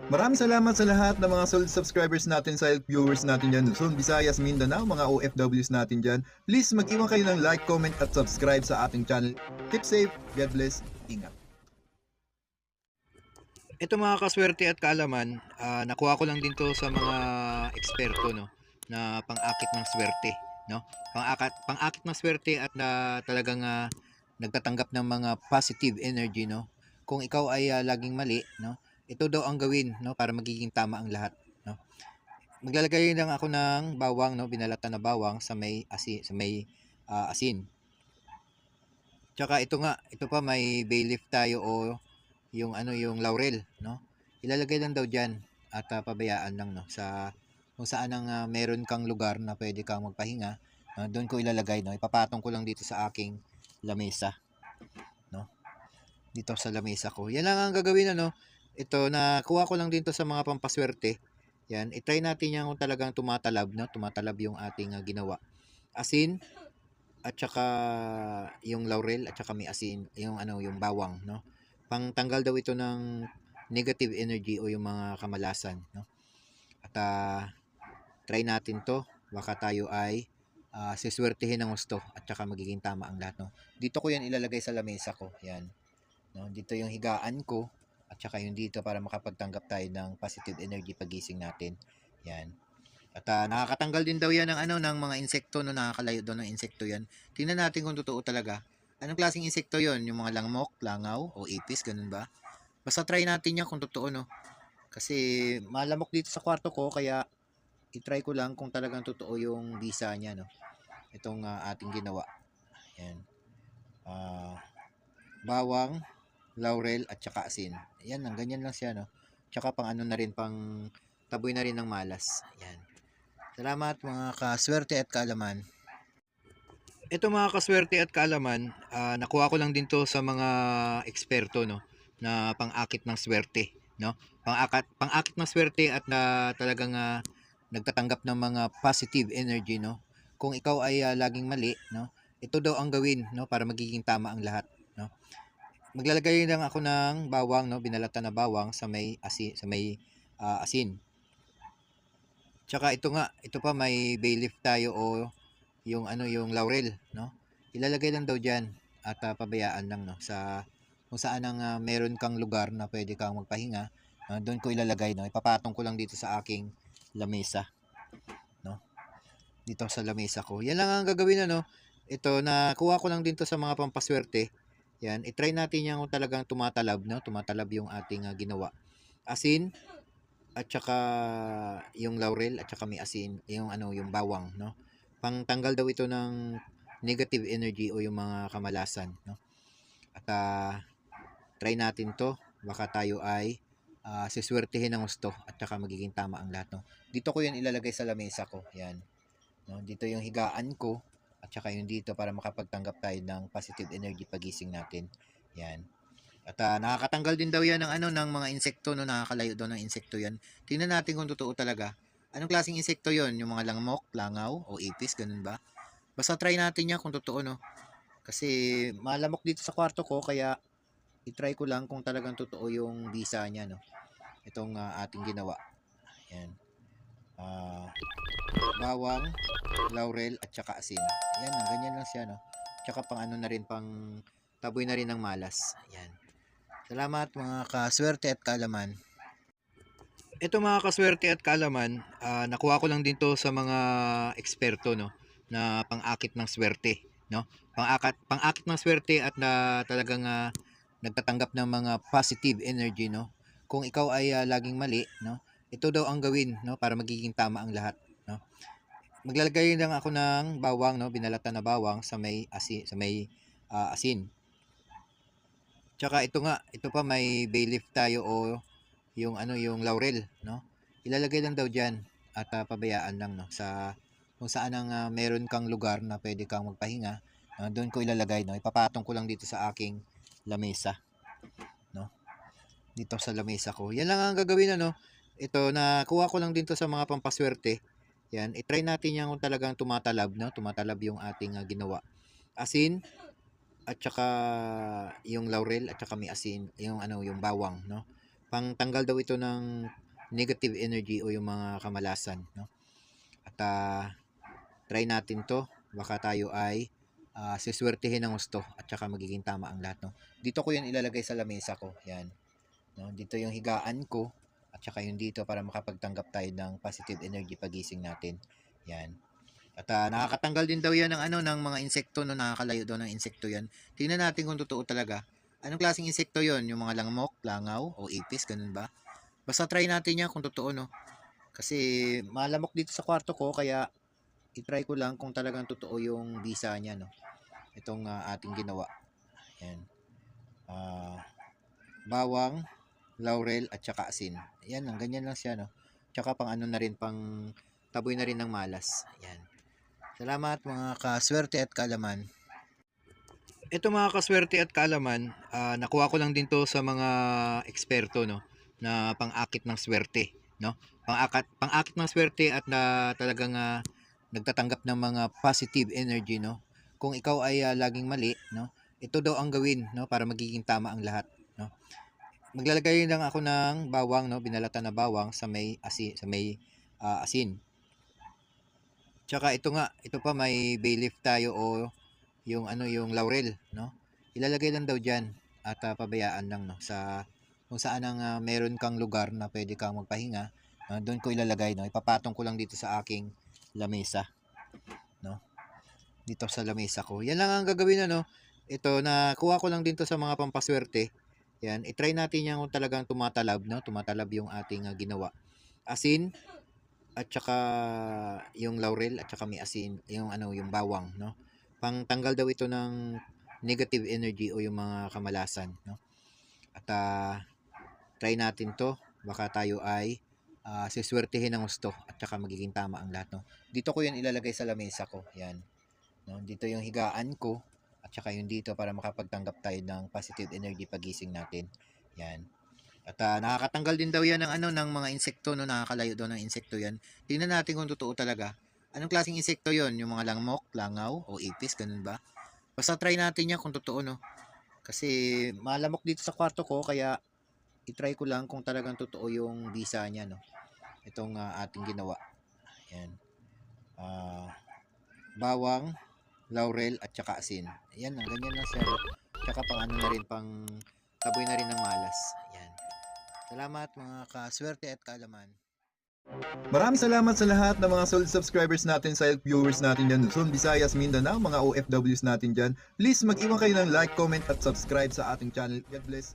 Maraming salamat sa lahat ng mga solid subscribers natin sa viewers natin dyan, Luzon, Visayas, Mindanao, mga OFWs natin dyan. Please mag-iwan kayo ng like, comment at subscribe sa ating channel. Keep safe, God bless, ingat. Ito mga kaswerte at kaalaman, nakuha ko lang din to sa mga eksperto, no, na pang-akit ng swerte, no. Pang-akit ng swerte at na talagang nagtatanggap ng mga positive energy, no. Kung ikaw ay laging mali, no, ito daw ang gawin, no, para magiging tama ang lahat, no. Maglalagay lang ako ng bawang, no, binalatan na bawang sa may asin. Tsaka ito nga, ito pa may bay leaf tayo o yung laurel, no? Ilalagay lang daw diyan at pabayaan lang, no, sa kung saan ang meron kang lugar na pwede kang magpahinga, doon ko ilalagay, no. Ipapatong ko lang dito sa aking lamesa, no. Dito sa lamesa ko. Yan lang ang gagawin, ano. Ito na kuha ko lang dito sa mga pampaswerte. Yan, i-try natin yan kung talagang tumatalab, no. Tumatalab yung ating ginawa. Asin at saka yung laurel at saka may asin, yung bawang, no. Pangtanggal daw ito ng negative energy o yung mga kamalasan, no. At try natin 'to. Baka tayo ay siswertehin ng gusto at saka magiging tama ang lahat, no. Dito ko 'yan ilalagay sa lamesa ko, 'yan, no. Dito yung higaan ko at saka yung dito para makapagtanggap tayo ng positive energy pagising natin. 'Yan. At nakakatanggal din daw 'yan ng mga insekto, no, nakakalayo daw ng insekto 'yan. Tingnan natin kung totoo talaga. Anong klaseng insekto 'yon? Yung mga langmok, langaw o ipis, ganun ba? Basta try natin 'yan kung totoo, no. Kasi malamok dito sa kwarto ko kaya i-try ko lang kung talagang totoo yung visa niya, no. Itong ating ginawa. Yan. Bawang, laurel at saka asin. Yan lang, ganyan lang siya, no. Tsaka pang ano na rin, pang taboy na rin ng malas. Yan. Salamat mga kaswerte at kaalaman. Ito mga kaswerte at kaalaman, nakuha ko lang din to sa mga eksperto, no, na pang-akit ng swerte, no. Pang-akit ng swerte at na talagang nagtatanggap ng mga positive energy, no. Kung ikaw ay laging mali, no, ito daw ang gawin, no, para magiging tama ang lahat, no. Maglalagay lang ako ng bawang, no, binalatan na bawang sa may asin. Tsaka ito nga, ito pa may bay leaf tayo o yung laurel, no. Ilalagay lang daw diyan at pabayaan lang, no, sa kung saan ang meron kang lugar na pwede kang magpahinga, doon ko ilalagay, no. Ipapatong ko lang dito sa aking lamesa, no. Dito sa lamesa ko. Yan lang ang gagawin, ano. Ito na kuha ko lang din to sa mga pampaswerte. Yan, i-try natin yan kung talagang tumatalab, no. Tumatalab yung ating ginawa. Asin at saka yung laurel at saka may asin, yung bawang, no. Pangtanggal daw ito ng negative energy o yung mga kamalasan, no. At try natin 'to. Baka tayo ay siswertehin ng gusto at saka magiging tama ang lahat, no. Dito ko 'yan ilalagay sa lamesa ko, 'yan, no. Dito yung higaan ko at saka yung dito para makapagtanggap tayo ng positive energy pagising natin, 'yan. At nakakatanggal din daw 'yan ng mga insekto, no, nakakalayo daw ng insekto 'yan. Tingnan natin kung totoo talaga. Anong klaseng insekto 'yon? Yung mga langmok, langaw o ipis, ganun ba? Basta try natin 'yan kung totoo, no. Kasi malamok dito sa kwarto ko kaya i-try ko lang kung talagang totoo yung visa niya, no. Itong ating ginawa. Yan. Bawang, laurel at saka asin. Yan lang, ganyan lang siya, no. Tsaka pang ano na rin, pang taboy na rin ng malas. Yan. Salamat mga kaswerte at kaalaman. Ito mga kaswerte at kaalaman, nakuha ko lang din to sa mga eksperto, no, na pang-akit ng swerte, no. Pang-akit ng swerte at na talagang nagtatanggap ng mga positive energy, no. Kung ikaw ay laging mali, no, ito daw ang gawin, no, para magiging tama ang lahat, no. Maglalagay lang ako ng bawang, no, binalatan na bawang sa may asin. Tsaka ito nga, ito pa may bay leaf tayo o yung laurel, no. Ilalagay lang daw diyan at pabayaan lang, no, sa kung saan ang meron kang lugar na pwede kang magpahinga, doon ko ilalagay, no. Ipapatong ko lang dito sa aking lamesa, no. Dito sa lamesa ko. Yan lang ang gagawin, ano. Ito na kuha ko lang din to sa mga pampaswerte. Yan, i-try natin yan kung talagang tumatalab, no. Tumatalab yung ating ginawa. Asin at saka yung laurel at saka may asin, yung bawang, no. Pangtanggal daw ito ng negative energy o yung mga kamalasan, no? At try natin 'to. Baka tayo ay siswertehin ng gusto at saka magiging tama ang lahat, no? Dito ko 'yan ilalagay sa lamesa ko, 'yan. No? Dito yung higaan ko at saka yung dito para makapagtanggap tayo ng positive energy pagising natin. 'Yan. At nakakatanggal din daw 'yan ng ano ng mga insekto, no, nakakalayo daw ng insekto 'yan. Tingnan natin kung totoo talaga. Anong klaseng insekto 'yon? Yung mga lamok, langaw o ipis, ganun ba? Basta try natin 'yan kung totoo, no. Kasi malamok dito sa kwarto ko kaya i-try ko lang kung talagang totoo yung visa niya, no. Itong ating ginawa. Yan. Bawang, laurel at saka asin. Yan lang, ganyan lang siya, no. Tsaka pang ano na rin, pang taboy na rin ng malas. Yan. Salamat mga kaswerte at kaalaman. Ito mga kaswerte at kaalaman, nakuha ko lang din to sa mga eksperto, no, na pang-akit ng swerte, no. Pang-akit ng swerte at na talagang nagtatanggap ng mga positive energy, no. Kung ikaw ay laging mali, no, ito daw ang gawin, no, para magiging tama ang lahat, no. Maglalagay lang ako ng bawang, no, binalatan na bawang sa may asin. Tsaka ito pa may bay leaf tayo o yung ano yung laurel, no. Ilalagay lang daw diyan at pabayaan lang, no, sa kung saan ang meron kang lugar na pwede kang magpahinga, doon ko ilalagay, no. Ipapatong ko lang dito sa aking lamesa, no. Dito sa lamesa ko. Yan lang ang gagawin, ano. Ito nakuha ko lang din to sa mga pampaswerte. Yan, i-try natin yan kung talagang tumatalab, no. Tumatalab yung ating ginawa. Asin at saka yung laurel at saka may asin, yung ano, yung bawang, no. Pangtanggal daw ito ng negative energy o yung mga kamalasan, no. At try natin 'to. Baka tayo ay siswertehin ng gusto at saka magiging tama ang lahat, no. Dito ko 'yan ilalagay sa lamesa ko, 'yan. No, dito yung higaan ko at saka yung dito para makapagtanggap tayo ng positive energy pagising natin. 'Yan. At nakakatanggal din daw 'yan ng ano ng mga insekto, no, nakakalayo daw ng insekto 'yan. Tingnan natin kung totoo talaga. Anong klaseng insekto 'yon? Yung mga lamok, langaw o ipis, ganun ba? Basta try natin 'yan kung totoo, no. Kasi malamok dito sa kwarto ko kaya i-try ko lang kung talagang totoo yung visa niya, no. Itong ating ginawa. Ayan. Bawang, laurel at saka asin. Ayan lang, ganyan lang siya. Tsaka pang ano na rin, pang taboy na rin ng malas. Ayan. Salamat mga kaswerte at kaalaman. Maraming salamat sa lahat ng mga solid subscribers natin, silent viewers natin dyan, Luzon, Visayas, Mindanao, mga OFWs natin dyan. Please mag-iwan kayo ng like, comment at subscribe sa ating channel. God bless.